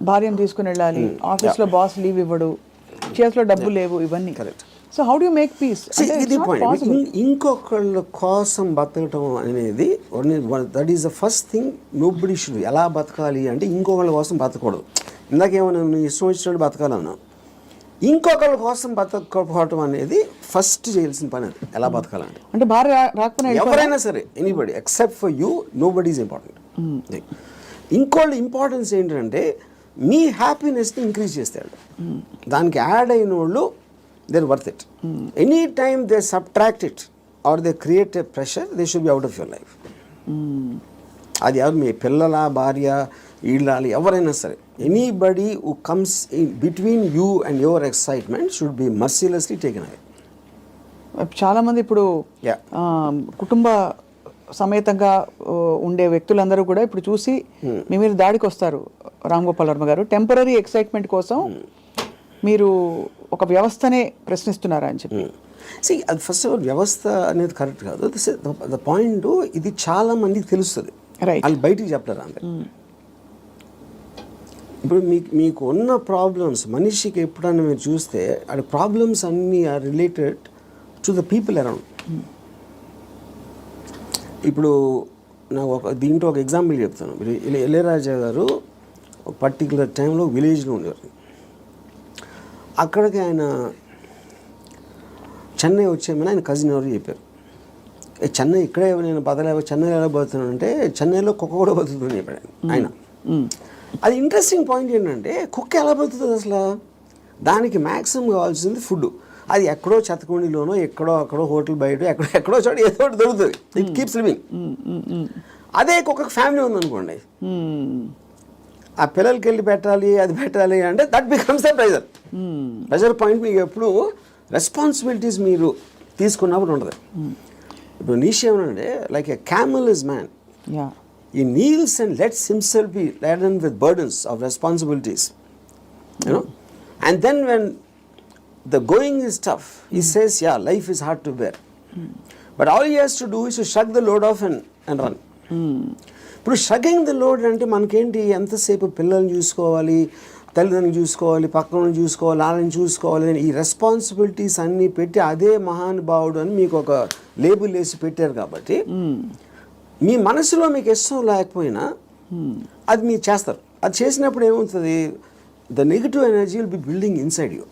భార్యను తీసుకుని వెళ్ళాలి, ఆఫీస్లో బాస్ లీవ్ ఇవ్వడు, చేతిలో డబ్బు లేవు, ఇవన్నీ. Correct. So how do you make peace? ఇది పాయింట్. ఇంకొకళ్ళ కోసం బతకటం అనేది that is the first thing. Nobody should. ఎలా బతకాలి అంటే ఇంకొకళ్ళ కోసం బతకూడదు. ఇందాకేమన్నా నువ్వు ఇష్టం వచ్చినట్టు బతకాలన్నా, ఇంకొకళ్ళ కోసం బతకపోవటం అనేది ఫస్ట్ చేయాల్సిన పని. అది ఎలా బతకాలంటే, అంటే భార్య రాకపోయినా ఎవరైనా సరే, anybody except for you, nobody is important. ఇంకోళ్ళ ఇంపార్టెన్స్ ఏంటంటే మీ హ్యాపీనెస్ని ఇంక్రీజ్ చేస్తాడు. దానికి యాడ్ అయిన వాళ్ళు they're worth it. Any time they subtract it or they create a pressure, they should be out of your life. అది ఎవరు, మీ పిల్లల, భార్య, ఇళ్ళాలి, ఎవరైనా సరే, anybody who comes in between you and your excitement should be mercilessly taken away. చాలామంది ఇప్పుడు కుటుంబ సమేతంగా ఉండే వ్యక్తులందరూ కూడా ఇప్పుడు చూసి మీ మీద దాడికి వస్తారు. రామ్ గోపాల్ వర్మ గారు, టెంపరీ ఎక్సైట్మెంట్ కోసం మీరు ఒక వ్యవస్థనే ప్రశ్నిస్తున్నారా అని చెప్పి. అది ఫస్ట్ ఆఫ్ ఆల్ వ్యవస్థ అనేది కరెక్ట్ కాదు. ద పాయింట్, ఇది చాలా మందికి తెలుస్తుంది, వాళ్ళు బయటికి చెప్తారు అంతే. ఇప్పుడు మీకు ఉన్న ప్రాబ్లమ్స్, మనిషికి ఎప్పుడన్నా మీరు చూస్తే ఆ ప్రాబ్లమ్స్ అన్నీ are related to the people around. ఇప్పుడు నాకు దీంట్లో ఒక ఎగ్జాంపుల్ చెప్తాను. ఇళయరాజా గారు ఒక పర్టికులర్ టైంలో విలేజ్లో ఉండేవారు. అక్కడికి ఆయన చెన్నై వచ్చేమని ఆయన కజిన్ ఎవరు చెప్పారు. చెన్నై ఇక్కడే నేను బతలేవో, చెన్నైలో ఎలా బతుకుతున్నాను అంటే, చెన్నైలో కుక్క కూడా బతుకుతుందని చెప్పాడు ఆయన. అది ఇంట్రెస్టింగ్ పాయింట్ ఏంటంటే, కుక్క ఎలా బతుకుతుంది అసలు? దానికి మ్యాక్సిమం కావాల్సింది ఫుడ్. అది ఎక్కడో చెత్తకుండిలోనో, ఎక్కడో అక్కడో హోటల్ బయట ఎక్కడో చోట ఏదో ఒకటి దొరుకుతుంది. It keeps living. అదే కుక్కకు ఫ్యామిలీ ఉందనుకోండి, ఆ పిల్లలకి వెళ్ళి పెట్టాలి, అది పెట్టాలి అంటే that becomes the pressure. Pressure point మీకు ఎప్పుడు రెస్పాన్సిబిలిటీస్ మీరు తీసుకున్నప్పుడు ఉంటుంది. ఇప్పుడు నీషే ఏమనంటే, like a camel is man, ఈ kneels and lets himself be laden with burdens of responsibilities, you know, and then when the going is tough, he says, yeah, life is hard to bear, but all he has to do is to shrug the load off and run. ఇప్పుడు షగ్గింగ్ the load అంటే మనకేంటి, ఎంతసేపు పిల్లల్ని చూసుకోవాలి, తల్లిదండ్రులు చూసుకోవాలి, పక్కన చూసుకోవాలి, వాళ్ళని చూసుకోవాలి అని ఈ రెస్పాన్సిబిలిటీస్ అన్నీ పెట్టి అదే మహానుభావుడు అని మీకు ఒక లేబుల్ వేసి పెట్టారు. కాబట్టి మీ మనసులో మీకు ఇష్టం లేకపోయినా అది మీరు చేస్తారు. అది చేసినప్పుడు ఏమవుతుంది, the negative energy will be building inside you,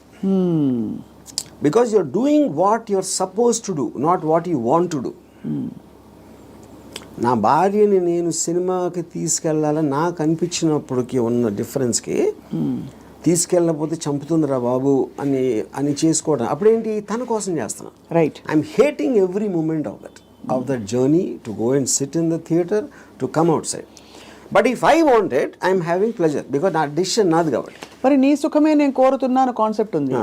because you are doing what you are suppose to do, not what you want to do. నా భార్యని నేను సినిమాకి తీసుకెళ్ళాలని నాకు అనిపించినప్పటికీ ఉన్న డిఫరెన్స్కి, తీసుకెళ్ళకపోతే చంపుతుందిరా బాబు అని చేసుకోవడం, అప్పుడేంటి, తన కోసం చేస్తున్నా. Right. I'm hating every moment of that journey to go and sit in the theatre, to come outside. But if I want it, I'm having pleasure, because నా డిసిషన్ నాది కాబట్టి. మరి నీ సుఖమే నేను కోరుతున్నాను కాన్సెప్ట్ ఉంది.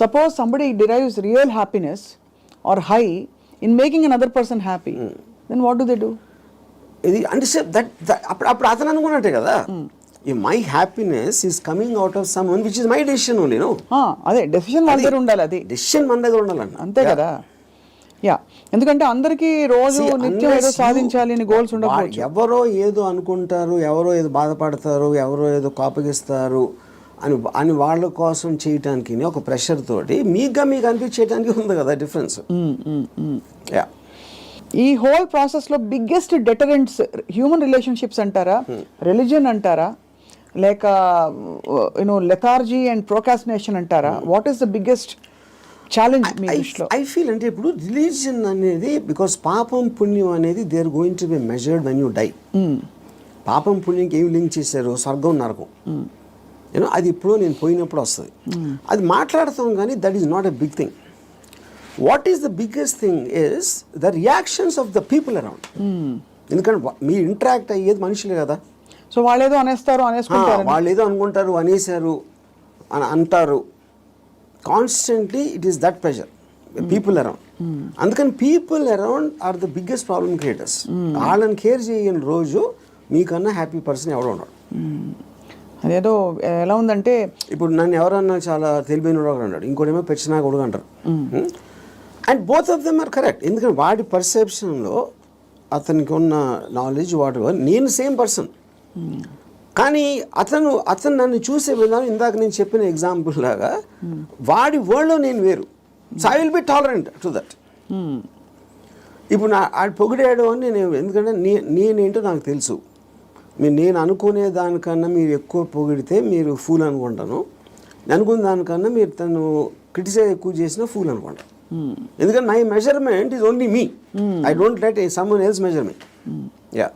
Suppose somebody derives real happiness or high in making another person happy, then what do they do? ఇది అంటే అప్పుడు అతను అనుకున్నట్టే కదా, my happiness is coming out of someone which is my decision only. No, అదే decision మన దగ్గర ఉండాలి. అది డెసిషన్ మన దగ్గర ఉండాలండి, అంతే కదా. యా, ఎందుకంటే అందరికీ రోజు నిత్యం ఏదో సాధించాలి అని గోల్స్ ఉండకపోవచ్చు. ఎవరో ఏదో అనుకుంటారు, ఎవరో ఏదో బాధపడతారు, ఎవరో ఏదో కోపగిస్తారు అని వాళ్ళ కోసం చేయటానికి ఒక ప్రెషర్ తోటి మీకు అనిపించేయడానికి ఉంది కదా డిఫరెన్స్. యా, ఈ హోల్ ప్రాసెస్లో బిగ్గెస్ట్ డెటరెంట్స్ హ్యూమన్ రిలేషన్షిప్స్ అంటారా, రిలీజియన్ అంటారా, లేక లెథార్జీ అండ్ ప్రోకాస్టినేషన్ అంటారా? What is the biggest challenge మీ దృష్టిలో? ఐ ఫీల్ అంటే ఇప్పుడు రిలీజియన్ అనేది, బికాస్ పాపం పుణ్యం అనేది they are going to be measured when you die. పాపం పుణ్యంకి ఏమి లింక్ చేశారు, స్వర్గం నరకం, అది ఇప్పుడు నేను పోయినప్పుడు వస్తుంది. అది మాట్లాడతాం కానీ that is not a big thing. What is the biggest thing is the reactions of the people around. ఎందుకంటే మీ ఇంటరాక్ట్ అయ్యేది మనుషులే కదా. సో వాళ్ళు ఏదో అనేస్తారు, అనేసుకుంటారు, వాళ్ళు ఏదో అనుకుంటారు, అనేసారు అని అంటారు. Constantly it is that pressure, people around. అందుకని people around are the biggest problem creators. వాళ్ళని కేర్ చేయని రోజు మీకన్నా హ్యాపీ పర్సన్ ఎవడో ఉన్నాడు. అదేదో ఎలా ఉందంటే, ఇప్పుడు నన్ను ఎవరన్నా చాలా తెలివైన వాడు అన్నాడు, ఇంకోటేమో పెచ్చినా కొడుకు అంటారు. And both of them are correct. ఎందుకంటే వాడి పర్సెప్షన్లో అతనికి ఉన్న నాలెడ్జ్ వాటి, నేను సేమ్ పర్సన్. కానీ అతను నన్ను చూసే విధానం ఇందాక నేను చెప్పిన ఎగ్జాంపుల్ లాగా వాడి వరల్డ్లో నేను వేరు. So I will be tolerant to that. ఇప్పుడు ఆడు పొగిడాడు అని నేను, ఎందుకంటే నేనేంటో నాకు తెలుసు. నేను అనుకునే దానికన్నా మీరు ఎక్కువ పొగిడితే మీరు ఫూల్ అనుకుంటాను, నేను అనుకునే దానికన్నా మీరు తను క్రిటిసైజ్ ఎక్కువ చేసినా ఫూల్ అనుకుంటాను. ఎందుకంటే my measurement is only me. I don't let someone else measure me. Yeah.